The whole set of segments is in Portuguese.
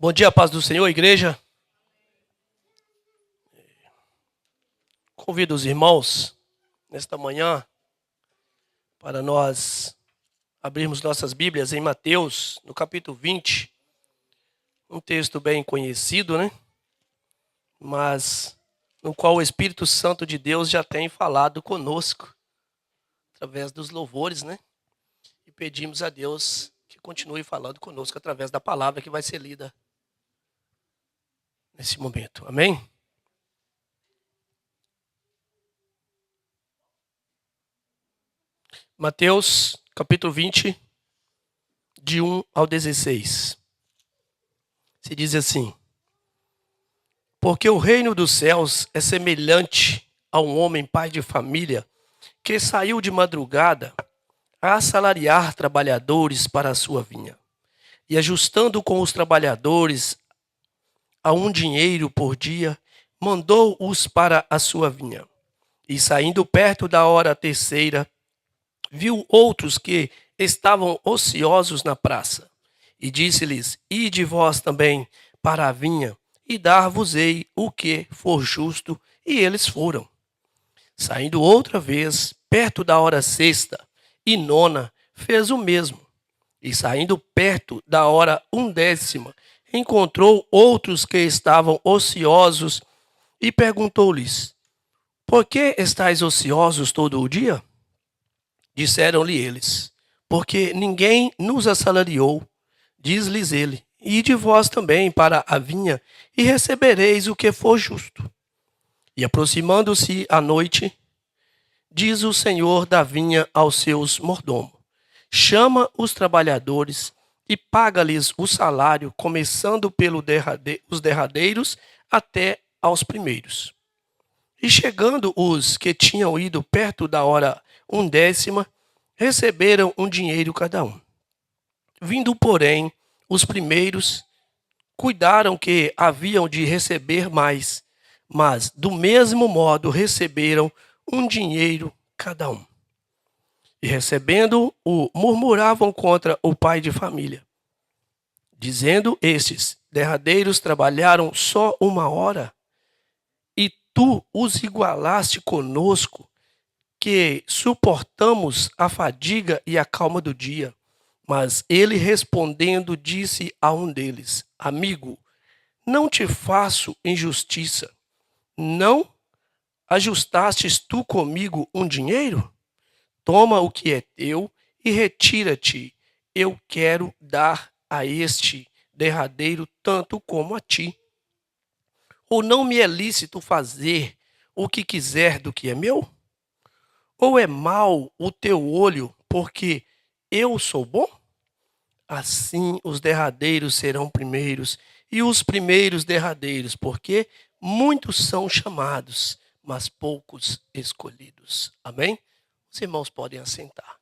Bom dia, paz do Senhor, igreja. Convido os irmãos nesta manhã para nós abrirmos nossas Bíblias em Mateus, no capítulo 20. Um texto bem conhecido, né? Mas no qual o Espírito Santo de Deus já tem falado conosco através dos louvores, né? E pedimos a Deus que continue falando conosco através da palavra que vai ser lida nesse momento. Amém? Mateus, capítulo 20, de 1 ao 16. Se diz assim: Porque o reino dos céus é semelhante a um homem pai de família que saiu de madrugada a assalariar trabalhadores para a sua vinha. E ajustando com os trabalhadores a um dinheiro por dia, mandou-os para a sua vinha. E saindo perto da hora terceira, viu outros que estavam ociosos na praça. E disse-lhes: Ide vós também para a vinha, e dar-vos-ei o que for justo. E eles foram. Saindo outra vez, perto da hora sexta e nona, fez o mesmo. E saindo perto da hora undécima, encontrou outros que estavam ociosos e perguntou-lhes: Por que estáis ociosos todo o dia? Disseram-lhe eles: Porque ninguém nos assalariou. Diz-lhes ele: Ide vós também para a vinha, e recebereis o que for justo. E aproximando-se a noite, diz o senhor da vinha aos seus mordomos: Chama os trabalhadores e paga-lhes o salário, começando os derradeiros até aos primeiros. E chegando os que tinham ido perto da hora undécima, receberam um dinheiro cada um. Vindo, porém, os primeiros, cuidaram que haviam de receber mais, mas do mesmo modo receberam um dinheiro cada um. E recebendo-o, murmuravam contra o pai de família, dizendo estes: derradeiros trabalharam só 1 hora, e tu os igualaste conosco, que suportamos a fadiga e a calma do dia. Mas ele respondendo disse a um deles: Amigo, não te faço injustiça. Não ajustastes tu comigo um dinheiro? Toma o que é teu e retira-te. Eu quero dar a este derradeiro tanto como a ti. Ou não me é lícito fazer o que quiser do que é meu? Ou é mau o teu olho, porque eu sou bom? Assim os derradeiros serão primeiros, e os primeiros derradeiros, porque muitos são chamados, mas poucos escolhidos. Amém? Os irmãos podem assentar.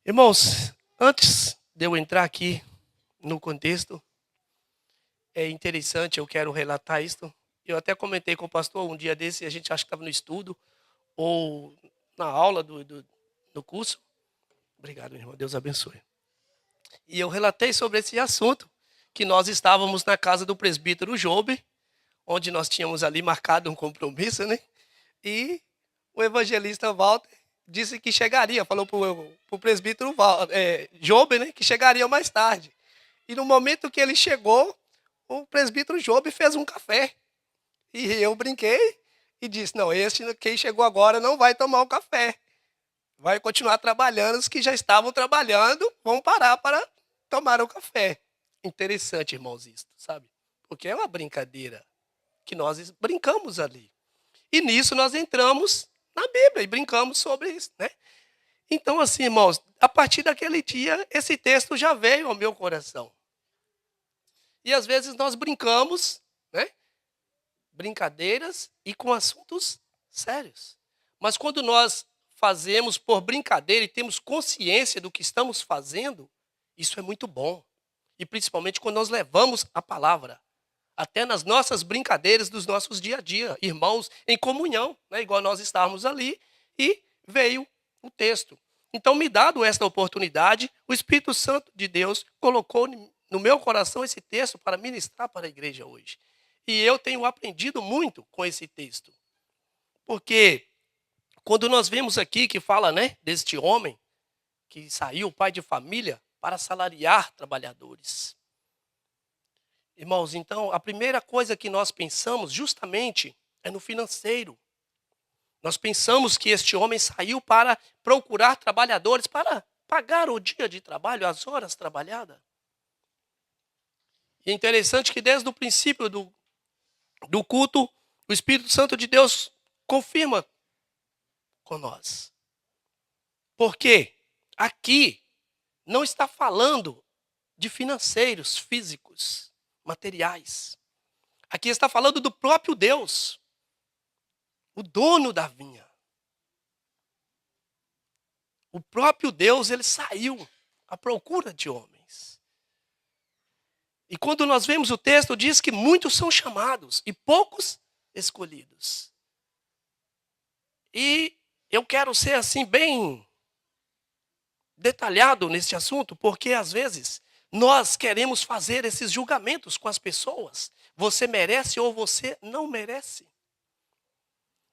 Irmãos, antes de eu entrar aqui no contexto, é interessante, eu quero relatar isto. Eu até comentei com o pastor um dia desse, a gente acha que estava no estudo, ou na aula do curso. Obrigado, irmão. Deus abençoe. E eu relatei sobre esse assunto, que nós estávamos na casa do presbítero Job, onde nós tínhamos ali marcado um compromisso, né? E o evangelista Walter disse que chegaria, falou para o presbítero Job, né, que chegaria mais tarde. E no momento que ele chegou, o presbítero Job fez um café. E eu brinquei e disse: não, quem chegou agora não vai tomar o café. Vai continuar trabalhando. Os que já estavam trabalhando vão parar para tomar o café. Interessante, irmãos, isso, sabe? Porque é uma brincadeira que nós brincamos ali. E nisso nós entramos na Bíblia e brincamos sobre isso, né? Então, assim, irmãos, a partir daquele dia, esse texto já veio ao meu coração. E às vezes nós brincamos, né? Brincadeiras e com assuntos sérios. Mas quando nós fazemos por brincadeira e temos consciência do que estamos fazendo, isso é muito bom. E principalmente quando nós levamos a palavra, até nas nossas brincadeiras dos nossos dia a dia, irmãos em comunhão, né? Igual nós estávamos ali, e veio o texto. Então, me dado esta oportunidade, o Espírito Santo de Deus colocou no meu coração esse texto para ministrar para a igreja hoje. E eu tenho aprendido muito com esse texto. Porque quando nós vemos aqui que fala, né, deste homem que saiu, pai de família, para salariar trabalhadores. Irmãos, então, a primeira coisa que nós pensamos justamente é no financeiro. Nós pensamos que este homem saiu para procurar trabalhadores, para pagar o dia de trabalho, as horas trabalhadas. E é interessante que desde o princípio do culto, o Espírito Santo de Deus confirma com nós. Porque aqui não está falando de financeiros, físicos, materiais. Aqui está falando do próprio Deus, o dono da vinha. O próprio Deus, ele saiu à procura de homens. E quando nós vemos o texto, diz que muitos são chamados e poucos escolhidos. E eu quero ser assim bem detalhado nesse assunto, porque às vezes nós queremos fazer esses julgamentos com as pessoas. Você merece ou você não merece.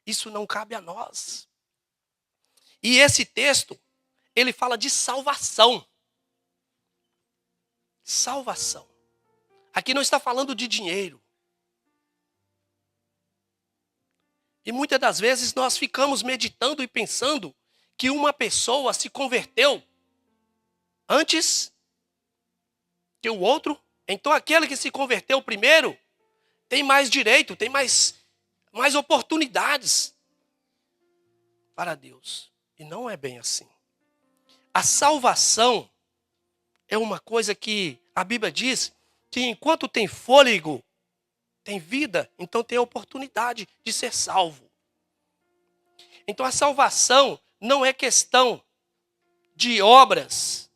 Isso não cabe a nós. E esse texto, ele fala de salvação. Salvação. Aqui não está falando de dinheiro. E muitas das vezes nós ficamos meditando e pensando que uma pessoa se converteu antes que o outro. Então aquele que se converteu primeiro tem mais direito, tem mais oportunidades para Deus. E não é bem assim. A salvação é uma coisa que a Bíblia diz que enquanto tem fôlego, tem vida, então tem a oportunidade de ser salvo. Então a salvação não é questão de obras,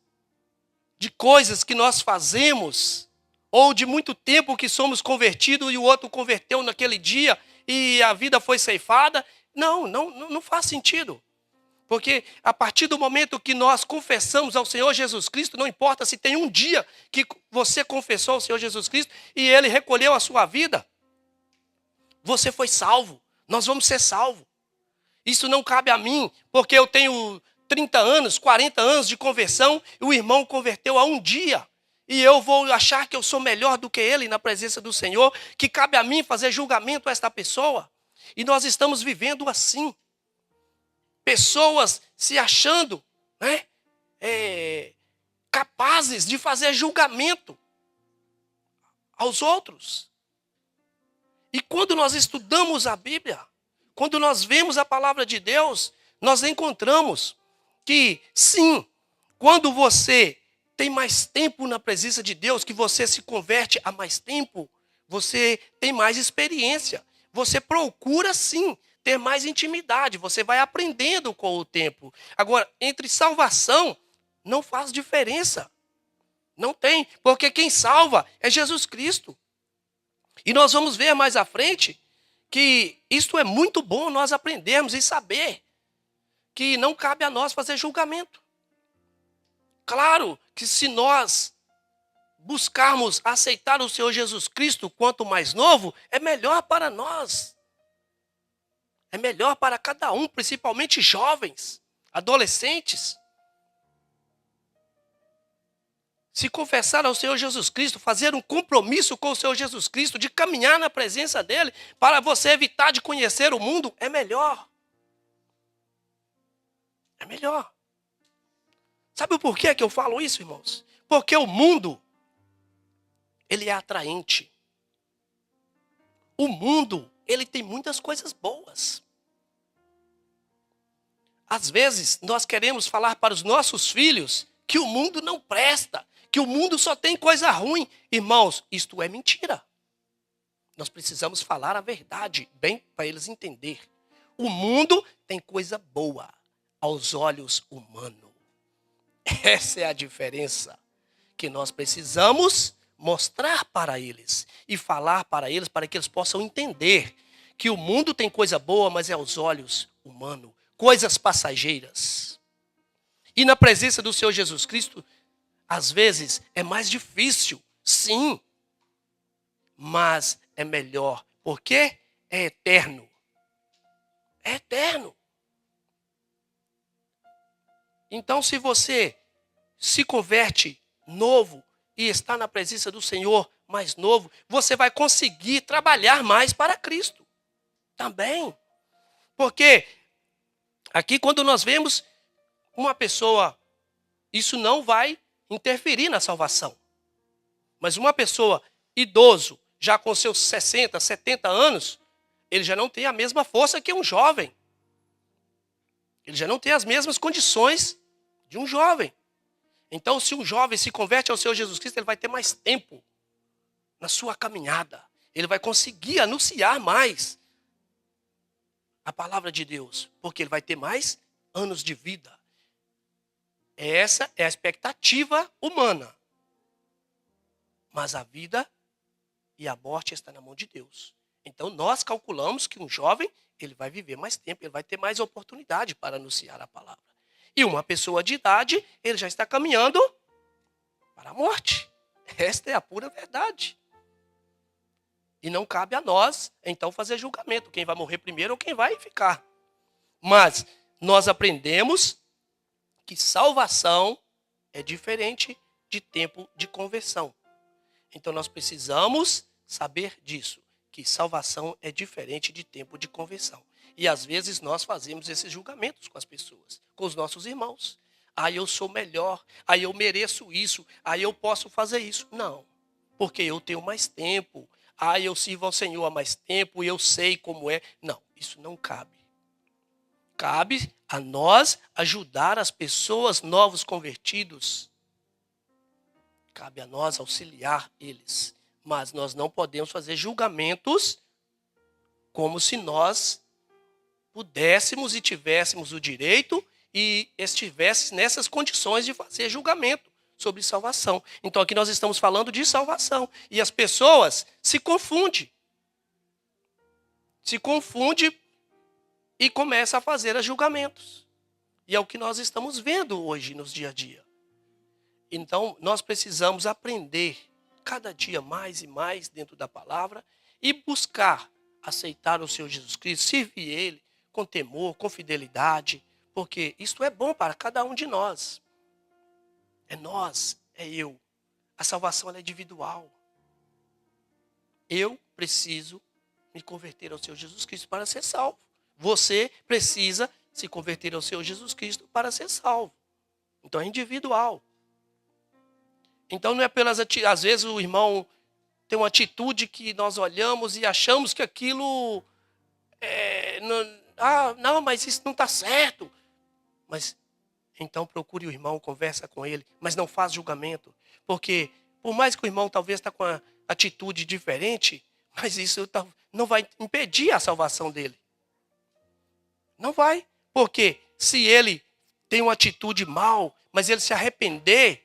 de coisas que nós fazemos, ou de muito tempo que somos convertidos e o outro converteu naquele dia e a vida foi ceifada. Não faz sentido. Porque a partir do momento que nós confessamos ao Senhor Jesus Cristo, não importa se tem um dia que você confessou ao Senhor Jesus Cristo e Ele recolheu a sua vida, você foi salvo. Nós vamos ser salvos. Isso não cabe a mim, porque eu tenho 30 anos, 40 anos de conversão e o irmão converteu há um dia. E eu vou achar que eu sou melhor do que ele na presença do Senhor, que cabe a mim fazer julgamento a esta pessoa. E nós estamos vivendo assim. Pessoas se achando, né, capazes de fazer julgamento aos outros. E quando nós estudamos a Bíblia, quando nós vemos a palavra de Deus, nós encontramos que, sim, quando você tem mais tempo na presença de Deus, que você se converte há mais tempo, você tem mais experiência. Você procura, sim, ter mais intimidade, você vai aprendendo com o tempo. Agora, entre salvação, não faz diferença. Não tem, porque quem salva é Jesus Cristo. E nós vamos ver mais à frente que isto é muito bom nós aprendermos e saber que não cabe a nós fazer julgamento. Claro que se nós buscarmos aceitar o Senhor Jesus Cristo quanto mais novo, é melhor para nós. É melhor para cada um, principalmente jovens, adolescentes. Se confessar ao Senhor Jesus Cristo, fazer um compromisso com o Senhor Jesus Cristo, de caminhar na presença dEle, para você evitar de conhecer o mundo, é melhor. É melhor. Sabe por que eu falo isso, irmãos? Porque o mundo, ele é atraente. O mundo, ele tem muitas coisas boas. Às vezes, nós queremos falar para os nossos filhos que o mundo não presta, que o mundo só tem coisa ruim. Irmãos, isto é mentira. Nós precisamos falar a verdade, bem, para eles entenderem. O mundo tem coisa boa aos olhos humanos. Essa é a diferença que nós precisamos mostrar para eles e falar para eles, para que eles possam entender que o mundo tem coisa boa, mas é aos olhos humanos, coisas passageiras. E na presença do Senhor Jesus Cristo, às vezes é mais difícil Sim, mas é melhor, porque é eterno. É eterno. Então, se você se converte novo e está na presença do Senhor mais novo, você vai conseguir trabalhar mais para Cristo também. Porque aqui, quando nós vemos uma pessoa, isso não vai interferir na salvação. Mas uma pessoa idoso, já com seus 60, 70 anos, ele já não tem a mesma força que um jovem. Ele já não tem as mesmas condições de um jovem. Então, se um jovem se converte ao Senhor Jesus Cristo, ele vai ter mais tempo na sua caminhada. Ele vai conseguir anunciar mais a palavra de Deus, porque ele vai ter mais anos de vida. Essa é a expectativa humana. Mas a vida e a morte está na mão de Deus. Então, nós calculamos que um jovem, ele vai viver mais tempo, ele vai ter mais oportunidade para anunciar a palavra. E uma pessoa de idade, ele já está caminhando para a morte. Esta é a pura verdade. E não cabe a nós, então, fazer julgamento. Quem vai morrer primeiro ou quem vai ficar. Mas nós aprendemos que salvação é diferente de tempo de conversão. Então, nós precisamos saber disso, que salvação é diferente de tempo de conversão. E, às vezes, nós fazemos esses julgamentos com as pessoas, com os nossos irmãos. Eu sou melhor, eu mereço isso, eu posso fazer isso. Não, porque eu tenho mais tempo, eu sirvo ao Senhor há mais tempo, eu sei como é. Não, isso não cabe. Cabe a nós ajudar as pessoas novos convertidos. Cabe a nós auxiliar eles. Mas nós não podemos fazer julgamentos como se nós pudéssemos e tivéssemos o direito e estivéssemos nessas condições de fazer julgamento sobre salvação. Então aqui nós estamos falando de salvação. E as pessoas se confundem. Se confundem e começam a fazer julgamentos. E é o que nós estamos vendo hoje nos dia a dia. Então, nós precisamos aprender cada dia mais e mais dentro da palavra e buscar aceitar o Senhor Jesus Cristo, servir Ele com temor, com fidelidade, porque isto é bom para cada um de nós. É nós, é eu. A salvação ela é individual. Eu preciso me converter ao Senhor Jesus Cristo para ser salvo. Você precisa se converter ao Senhor Jesus Cristo para ser salvo. Então é individual. Então não é pelas atitudes. Às vezes o irmão tem uma atitude que nós olhamos e achamos que aquilo não, mas isso não está certo. Mas então procure o irmão, conversa com ele, mas não faz julgamento. Porque por mais que o irmão talvez está com uma atitude diferente, mas isso não vai impedir a salvação dele. Não vai. Porque se ele tem uma atitude mal, mas ele se arrepender,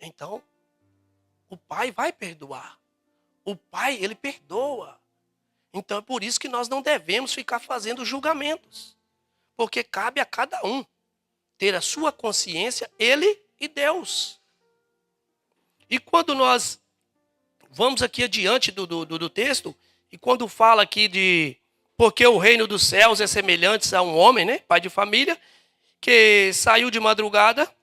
então o Pai vai perdoar. O Pai, ele perdoa. Então é por isso que nós não devemos ficar fazendo julgamentos. Porque cabe a cada um ter a sua consciência, ele e Deus. E quando nós vamos aqui adiante do texto, e quando fala aqui de porque o reino dos céus é semelhante a um homem, né, pai de família, que saiu de madrugada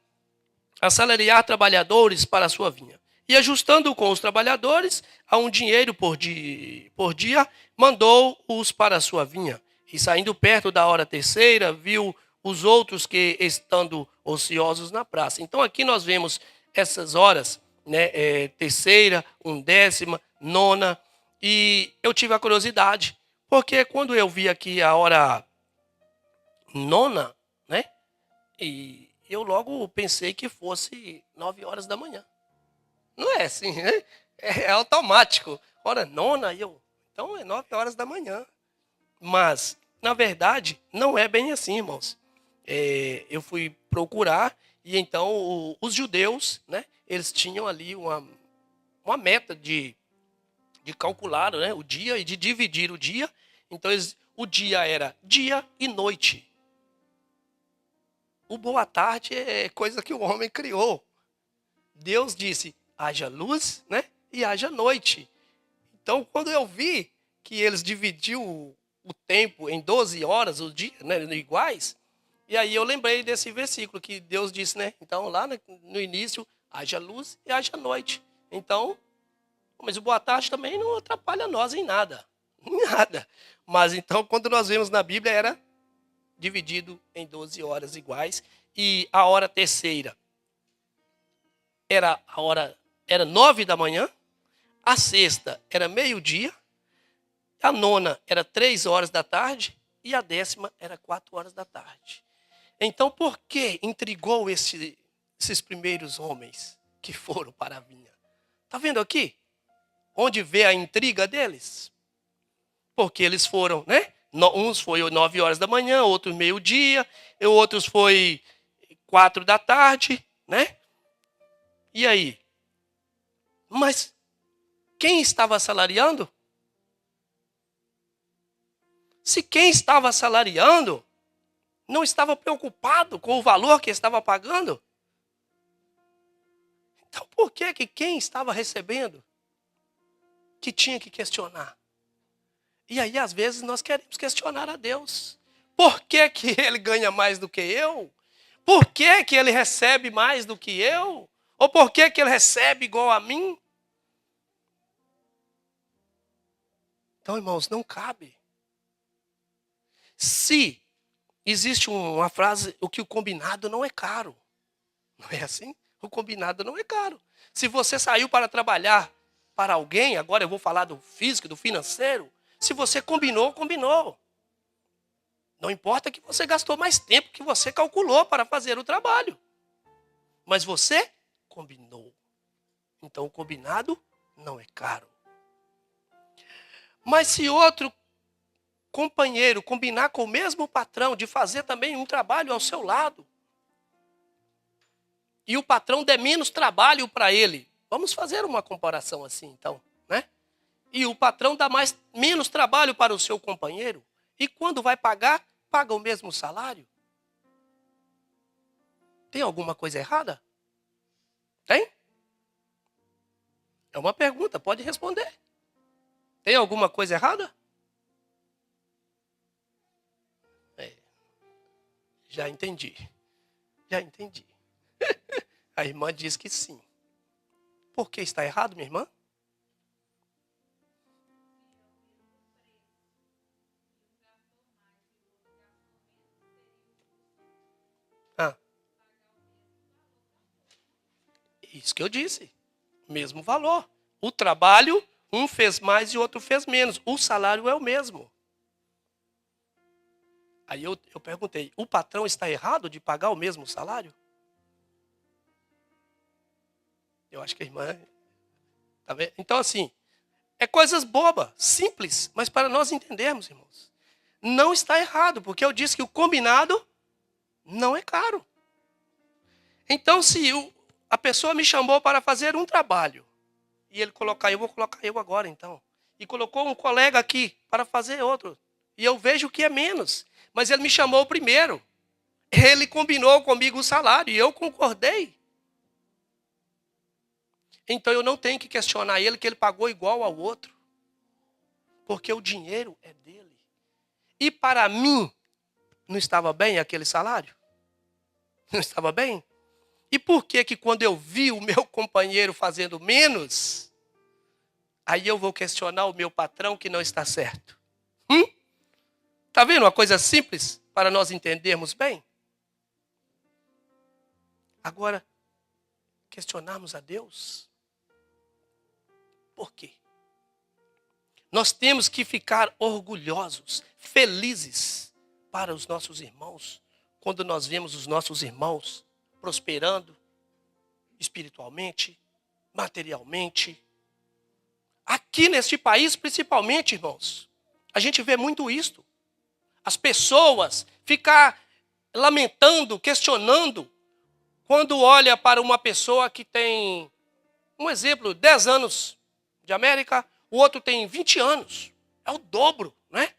a salariar trabalhadores para a sua vinha. E ajustando com os trabalhadores a um dinheiro por dia, mandou-os para a sua vinha. E saindo perto da hora terceira, viu os outros que estando ociosos na praça. Então aqui nós vemos essas horas, né, terceira, 1/10, 9, e eu tive a curiosidade, porque quando eu vi aqui a hora 9, né, e eu logo pensei que fosse 9 horas da manhã. Não é assim, né? É automático. Hora 9, então é 9 horas da manhã. Mas, na verdade, não é bem assim, irmãos. Eu fui procurar e então os judeus, né, eles tinham ali uma meta de calcular, né, o dia e de dividir o dia. Então, o dia era dia e noite. O boa tarde é coisa que o homem criou. Deus disse, haja luz, né? E haja noite. Então, quando eu vi que eles dividiu o tempo em 12 horas, o dia, né, iguais, e aí eu lembrei desse versículo que Deus disse, né? Então, lá no início, haja luz e haja noite. Então, mas o boa tarde também não atrapalha nós em nada. Em nada. Mas então, quando nós vemos na Bíblia, era dividido em 12 horas iguais. E a hora terceira era 9 da manhã. A sexta era meio-dia. A nona era 3 horas da tarde. E a 10ª era 4 horas da tarde. Então, por que intrigou esses primeiros homens que foram para a vinha? Está vendo aqui? Onde vê a intriga deles? Porque eles foram, né? Uns foi 9 horas da manhã, outros meio-dia, outros foi 4 da tarde, né? E aí? Mas quem estava assalariando? Se quem estava assalariando não estava preocupado com o valor que estava pagando, então por que quem estava recebendo que tinha que questionar? E aí, às vezes, nós queremos questionar a Deus. Por que ele ganha mais do que eu? Por que ele recebe mais do que eu? Ou por que ele recebe igual a mim? Então, irmãos, não cabe. Se existe uma frase, o que o combinado não é caro. Não é assim? O combinado não é caro. Se você saiu para trabalhar para alguém, agora eu vou falar do físico, do financeiro, se você combinou, combinou. Não importa que você gastou mais tempo que você calculou para fazer o trabalho. Mas você combinou. Então, o combinado não é caro. Mas se outro companheiro combinar com o mesmo patrão de fazer também um trabalho ao seu lado, e o patrão der menos trabalho para ele, vamos fazer uma comparação assim, então, né? E o patrão dá menos trabalho para o seu companheiro, e quando vai pagar, paga o mesmo salário. Tem alguma coisa errada? Tem? É uma pergunta, pode responder. Tem alguma coisa errada? Já entendi. Já entendi. A irmã diz que sim. Por que está errado, minha irmã? Ah, isso que eu disse. Mesmo valor. O trabalho, um fez mais e o outro fez menos. O salário é o mesmo. Aí eu perguntei, o patrão está errado de pagar o mesmo salário? Eu acho que a irmã... Tá vendo? Então, assim, é coisas bobas, simples, mas para nós entendermos, irmãos. Não está errado, porque eu disse que o combinado não é caro. Então, se a pessoa me chamou para fazer um trabalho, e ele colocar, eu vou colocar eu agora, então. E colocou um colega aqui para fazer outro. E eu vejo que é menos. Mas ele me chamou primeiro. Ele combinou comigo o salário e eu concordei. Então eu não tenho que questionar ele que ele pagou igual ao outro. Porque o dinheiro é dele. E para mim, não estava bem aquele salário? Não estava bem? E por que quando eu vi o meu companheiro fazendo menos, aí eu vou questionar o meu patrão que não está certo? Está vendo uma coisa simples para nós entendermos bem? Agora, questionarmos a Deus. Por quê? Nós temos que ficar orgulhosos, felizes para os nossos irmãos, quando nós vemos os nossos irmãos prosperando espiritualmente, materialmente. Aqui neste país, principalmente, irmãos, a gente vê muito isto. As pessoas ficam lamentando, questionando, quando olha para uma pessoa que tem, um exemplo, 10 anos de América, o outro tem 20 anos. É o dobro, né?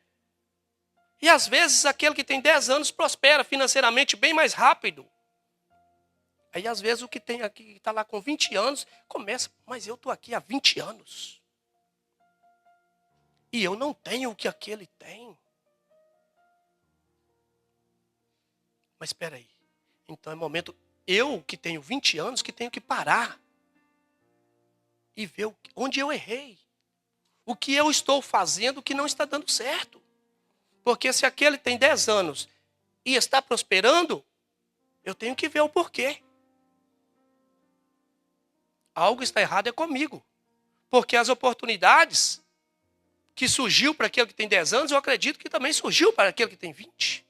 E às vezes aquele que tem 10 anos prospera financeiramente bem mais rápido. Aí, às vezes, o que tem aqui, está lá com 20 anos, começa, mas eu estou aqui há 20 anos. E eu não tenho o que aquele tem. Mas espera aí. Então é momento, eu que tenho 20 anos, que tenho que parar. E ver onde eu errei. O que eu estou fazendo que não está dando certo. Porque se aquele tem 10 anos e está prosperando, eu tenho que ver o porquê. Algo está errado é comigo. Porque as oportunidades que surgiu para aquele que tem 10 anos, eu acredito que também surgiu para aquele que tem 20.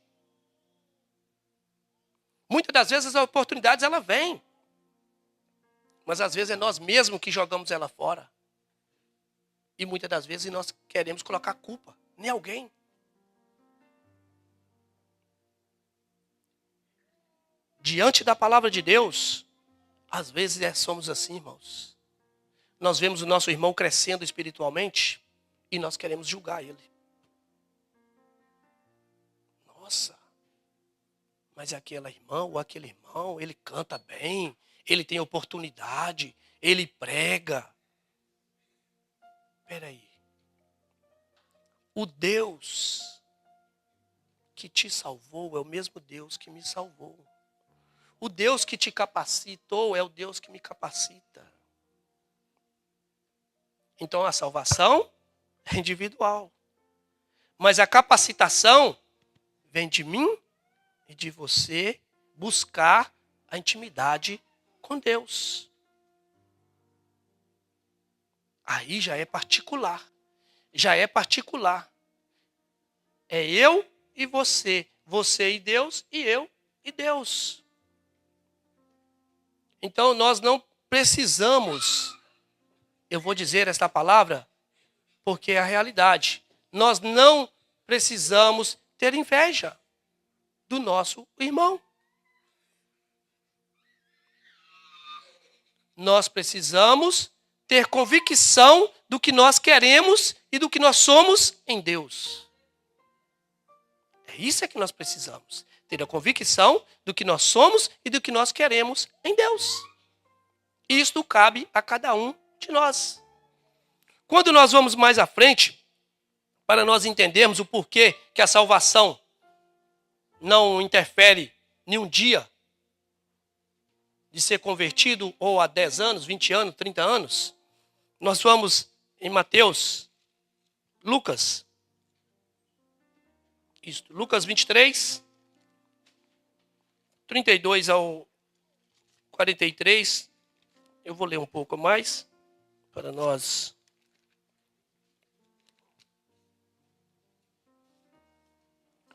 Muitas das vezes as oportunidades ela vêm. Mas às vezes é nós mesmos que jogamos ela fora. E muitas das vezes nós queremos colocar a culpa em alguém. Diante da palavra de Deus, às vezes somos assim, irmãos. Nós vemos o nosso irmão crescendo espiritualmente e nós queremos julgar ele. Nossa, mas aquela irmã ou aquele irmão, ele canta bem, ele tem oportunidade, ele prega. Espera aí. O Deus que te salvou é o mesmo Deus que me salvou. O Deus que te capacitou é o Deus que me capacita. Então a salvação é individual. Mas a capacitação vem de mim e de você buscar a intimidade com Deus. Aí já é particular. Já é particular. É eu e você. Você e Deus e eu e Deus. Então nós não precisamos, eu vou dizer esta palavra, porque é a realidade. Nós não precisamos ter inveja do nosso irmão. Nós precisamos ter convicção do que nós queremos e do que nós somos em Deus. É isso que nós precisamos. Ter a convicção do que nós somos e do que nós queremos em Deus. Isto cabe a cada um de nós. Quando nós vamos mais à frente, para nós entendermos o porquê que a salvação não interfere em um dia de ser convertido, ou há 10 anos, 20 anos, 30 anos, nós vamos em Mateus, Lucas 23, 32 ao 43, eu vou ler um pouco mais, para nós.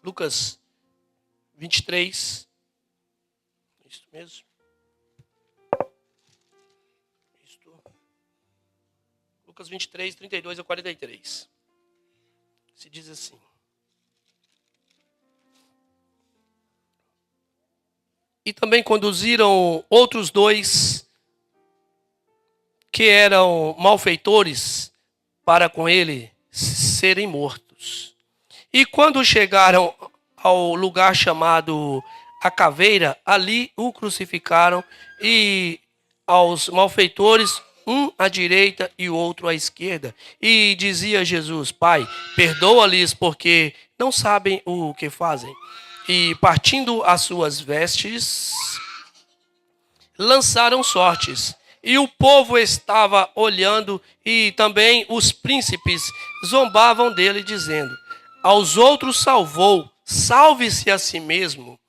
Lucas 23, isso mesmo. Lucas 23, 32 a 43. Se diz assim. E também conduziram outros 2 que eram malfeitores para com ele serem mortos. E quando chegaram ao lugar chamado a Caveira, ali o crucificaram e aos malfeitores um à direita e o outro à esquerda. E dizia Jesus: Pai, perdoa-lhes porque não sabem o que fazem. E partindo as suas vestes, lançaram sortes. E o povo estava olhando, e também os príncipes zombavam dele, dizendo: aos outros salvou, salve-se a si mesmo.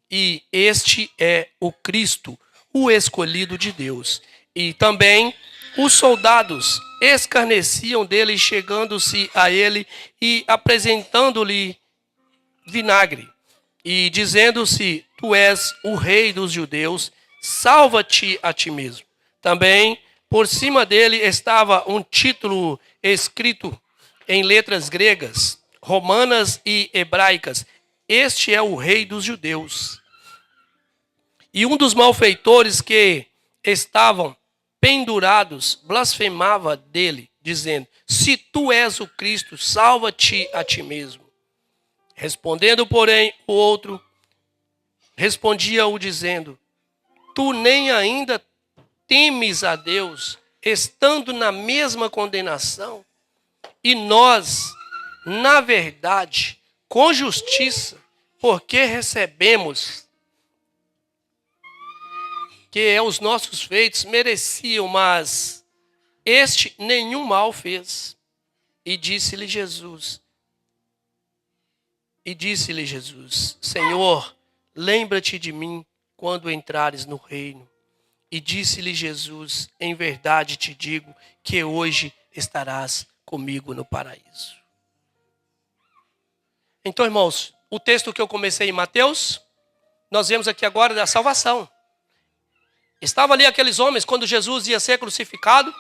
E este é o Cristo, o escolhido de Deus. E também os soldados escarneciam dele, chegando-se a ele e apresentando-lhe vinagre. E dizendo-se: tu és o rei dos judeus, salva-te a ti mesmo. Também por cima dele estava um título escrito em letras gregas, romanas e hebraicas: este é o rei dos judeus. E um dos malfeitores que estavam pendurados blasfemava dele, dizendo: se tu és o Cristo, salva-te a ti mesmo. Respondendo, porém, o outro respondia-o dizendo: tu nem ainda temes a Deus, estando na mesma condenação? E nós, na verdade, com justiça, porque recebemos que os nossos feitos mereciam, mas este nenhum mal fez. E disse-lhe Jesus, Senhor, lembra-te de mim quando entrares no reino. E disse-lhe Jesus, em verdade te digo que hoje estarás comigo no paraíso. Então, irmãos, o texto que eu comecei em Mateus, nós vemos aqui agora da salvação. Estavam ali aqueles homens quando Jesus ia ser crucificado,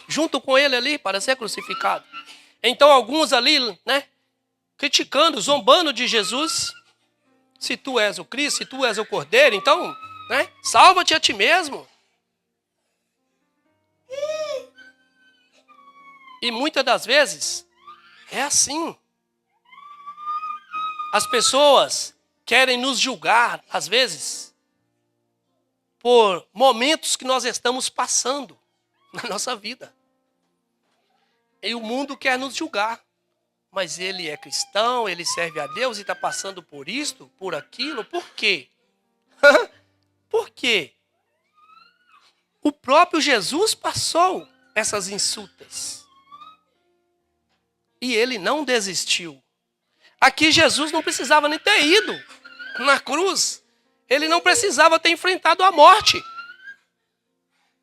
junto com ele ali para ser crucificado. Então alguns ali, né, criticando, zombando de Jesus. Se tu és o Cristo, se tu és o Cordeiro, então, né, salva-te a ti mesmo. E muitas das vezes é assim. As pessoas querem nos julgar, às vezes, por momentos que nós estamos passando na nossa vida. E o mundo quer nos julgar. Mas ele é cristão, ele serve a Deus e está passando por isto, por aquilo. Por quê? Por quê? O próprio Jesus passou essas insultas. E ele não desistiu. Aqui Jesus não precisava nem ter ido na cruz. Ele não precisava ter enfrentado a morte.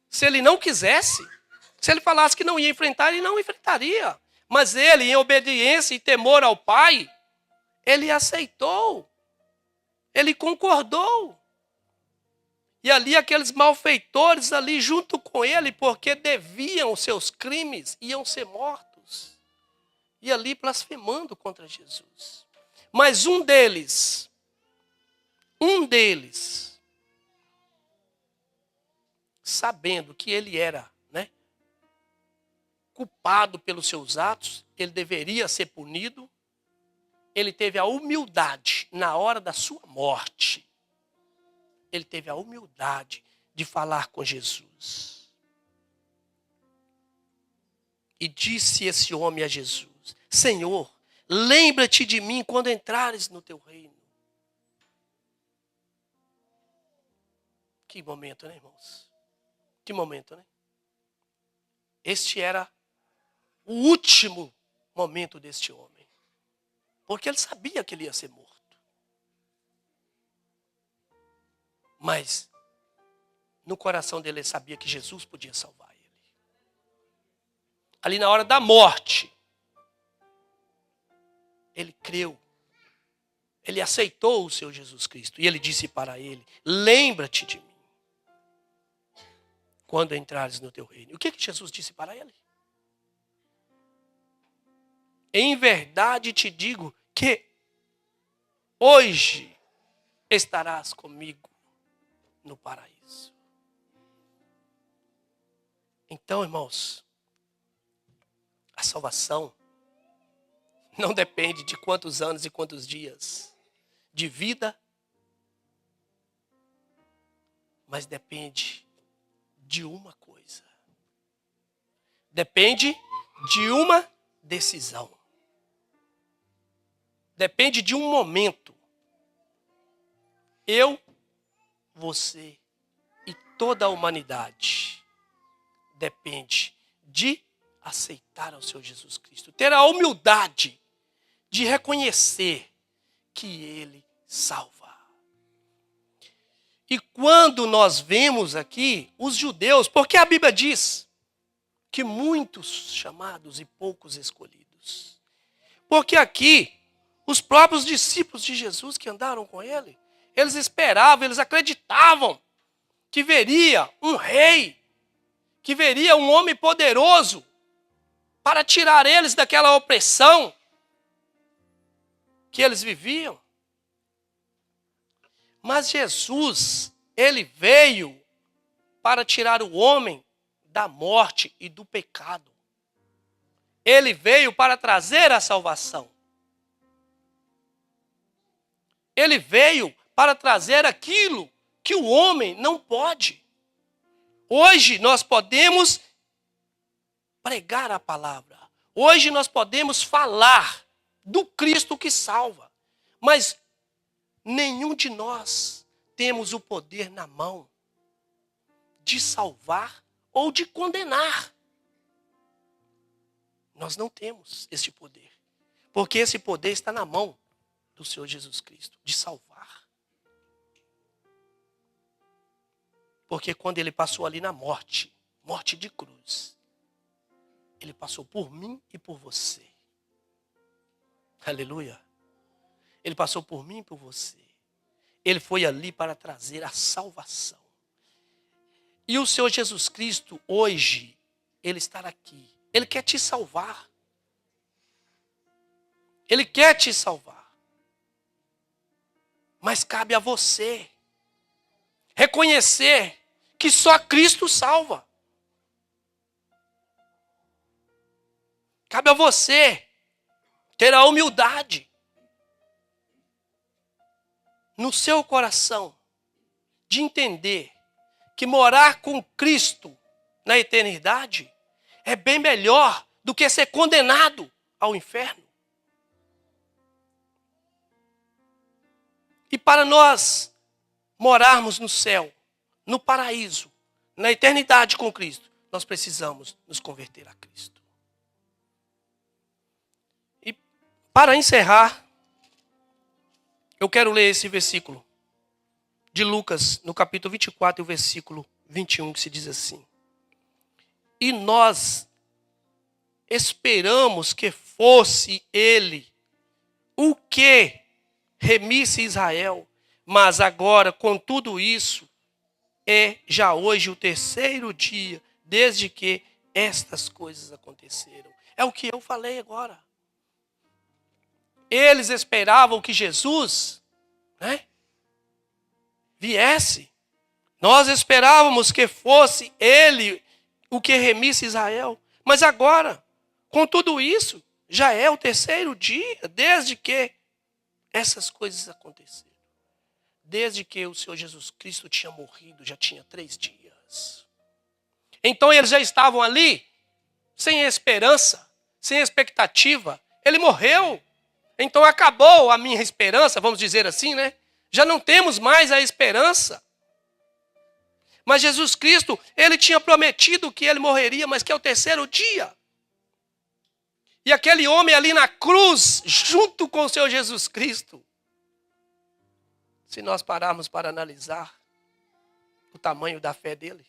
Se ele não quisesse, se ele falasse que não ia enfrentar, ele não enfrentaria. Mas ele, em obediência e temor ao Pai, ele aceitou. Ele concordou. E ali aqueles malfeitores ali junto com ele, porque deviam os seus crimes, iam ser mortos. E ali blasfemando contra Jesus. Mas um deles, sabendo que ele era, né, culpado pelos seus atos, ele deveria ser punido, ele teve a humildade na hora da sua morte. Ele teve a humildade de falar com Jesus. E disse esse homem a Jesus, Senhor, lembra-te de mim quando entrares no teu reino. Que momento, né, irmãos? Que momento, né? Este era o último momento deste homem. Porque ele sabia que ele ia ser morto. Mas no coração dele ele sabia que Jesus podia salvar ele. Ali na hora da morte, ele creu. Ele aceitou o seu Jesus Cristo. E ele disse para ele, lembra-te de mim quando entrares no teu reino. O que Jesus disse para ele? Em verdade te digo que hoje estarás comigo no paraíso. Então, irmãos, a salvação não depende de quantos anos e quantos dias de vida, mas depende de uma coisa. Depende de uma decisão. Depende de um momento. Eu, você e toda a humanidade depende de aceitar ao Senhor Jesus Cristo. Ter a humildade de reconhecer que Ele salva. E quando nós vemos aqui os judeus, porque a Bíblia diz que muitos chamados e poucos escolhidos. Porque aqui, os próprios discípulos de Jesus que andaram com ele, eles esperavam, eles acreditavam que veria um rei, que veria um homem poderoso para tirar eles daquela opressão que eles viviam. Mas Jesus, ele veio para tirar o homem da morte e do pecado. Ele veio para trazer a salvação. Ele veio para trazer aquilo que o homem não pode. Hoje nós podemos pregar a palavra. Hoje nós podemos falar do Cristo que salva. Mas nenhum de nós temos o poder na mão de salvar ou de condenar. Nós não temos esse poder. Porque esse poder está na mão do Senhor Jesus Cristo, de salvar. Porque quando ele passou ali na morte, morte de cruz, ele passou por mim e por você. Aleluia. Ele passou por mim e por você. Ele foi ali para trazer a salvação. E o Senhor Jesus Cristo, hoje, ele está aqui. Ele quer te salvar. Ele quer te salvar. Mas cabe a você reconhecer que só Cristo salva. Cabe a você ter a humildade no seu coração de entender que morar com Cristo na eternidade é bem melhor do que ser condenado ao inferno. E para nós morarmos no céu, no paraíso, na eternidade com Cristo, nós precisamos nos converter a Cristo. E para encerrar, eu quero ler esse versículo de Lucas, no capítulo 24, o versículo 21, que se diz assim: e nós esperamos que fosse ele o que remisse Israel, mas agora, com tudo isso, é já hoje o terceiro dia desde que estas coisas aconteceram. É o que eu falei agora. Eles esperavam que Jesus, viesse. Nós esperávamos que fosse ele o que remisse Israel. Mas agora, com tudo isso, já é o terceiro dia desde que essas coisas aconteceram. Desde que o Senhor Jesus Cristo tinha morrido, já tinha 3 dias. Então eles já estavam ali, sem esperança, sem expectativa. Ele morreu. Então acabou a minha esperança, vamos dizer assim, né? Já não temos mais a esperança. Mas Jesus Cristo, ele tinha prometido que ele morreria, mas que é o terceiro dia. E aquele homem ali na cruz, junto com o Senhor Jesus Cristo, se nós pararmos para analisar o tamanho da fé dele,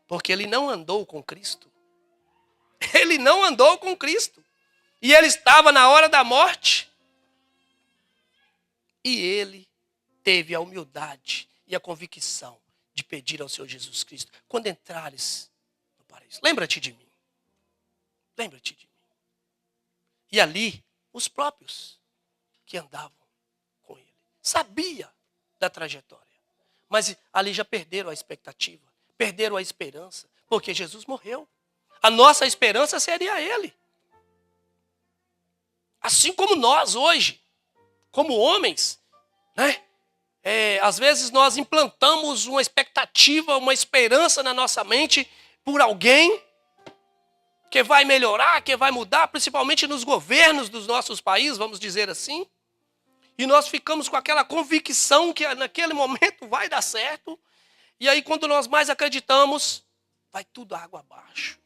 porque ele não andou com Cristo. Ele não andou com Cristo. E ele estava na hora da morte. E ele teve a humildade e a convicção de pedir ao Senhor Jesus Cristo: quando entrares no paraíso, lembra-te de mim. Lembra-te de mim. E ali, os próprios que andavam com ele sabia da trajetória. Mas ali já perderam a expectativa, perderam a esperança, porque Jesus morreu. A nossa esperança seria ele. Assim como nós hoje, como homens, às vezes nós implantamos uma expectativa, uma esperança na nossa mente por alguém que vai melhorar, que vai mudar, principalmente nos governos dos nossos países, vamos dizer assim. E nós ficamos com aquela convicção que naquele momento vai dar certo. E aí quando nós mais acreditamos, vai tudo água abaixo.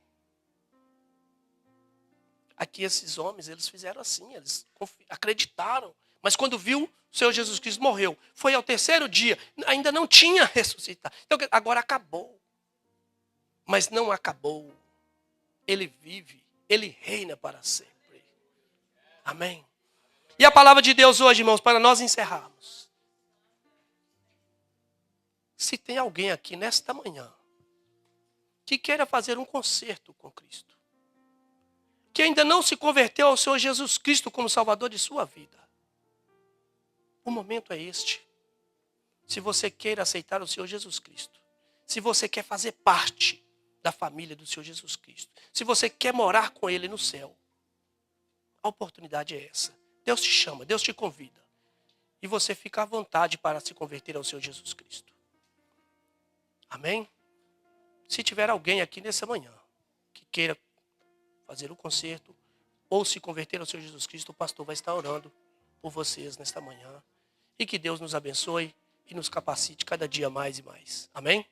Aqui esses homens, eles fizeram assim, eles acreditaram. Mas quando viu, o Senhor Jesus Cristo morreu. Foi ao terceiro dia, ainda não tinha ressuscitado. Então agora acabou. Mas não acabou. Ele vive, ele reina para sempre. Amém? E a palavra de Deus hoje, irmãos, para nós encerrarmos. Se tem alguém aqui nesta manhã que queira fazer um concerto com Cristo, que ainda não se converteu ao Senhor Jesus Cristo como Salvador de sua vida, o momento é este. Se você quer aceitar o Senhor Jesus Cristo, se você quer fazer parte da família do Senhor Jesus Cristo, se você quer morar com Ele no céu, a oportunidade é essa. Deus te chama, Deus te convida. E você fica à vontade para se converter ao Senhor Jesus Cristo. Amém? Se tiver alguém aqui nessa manhã que queira fazer o concerto ou se converter ao Senhor Jesus Cristo, o pastor vai estar orando por vocês nesta manhã. E que Deus nos abençoe e nos capacite cada dia mais e mais. Amém?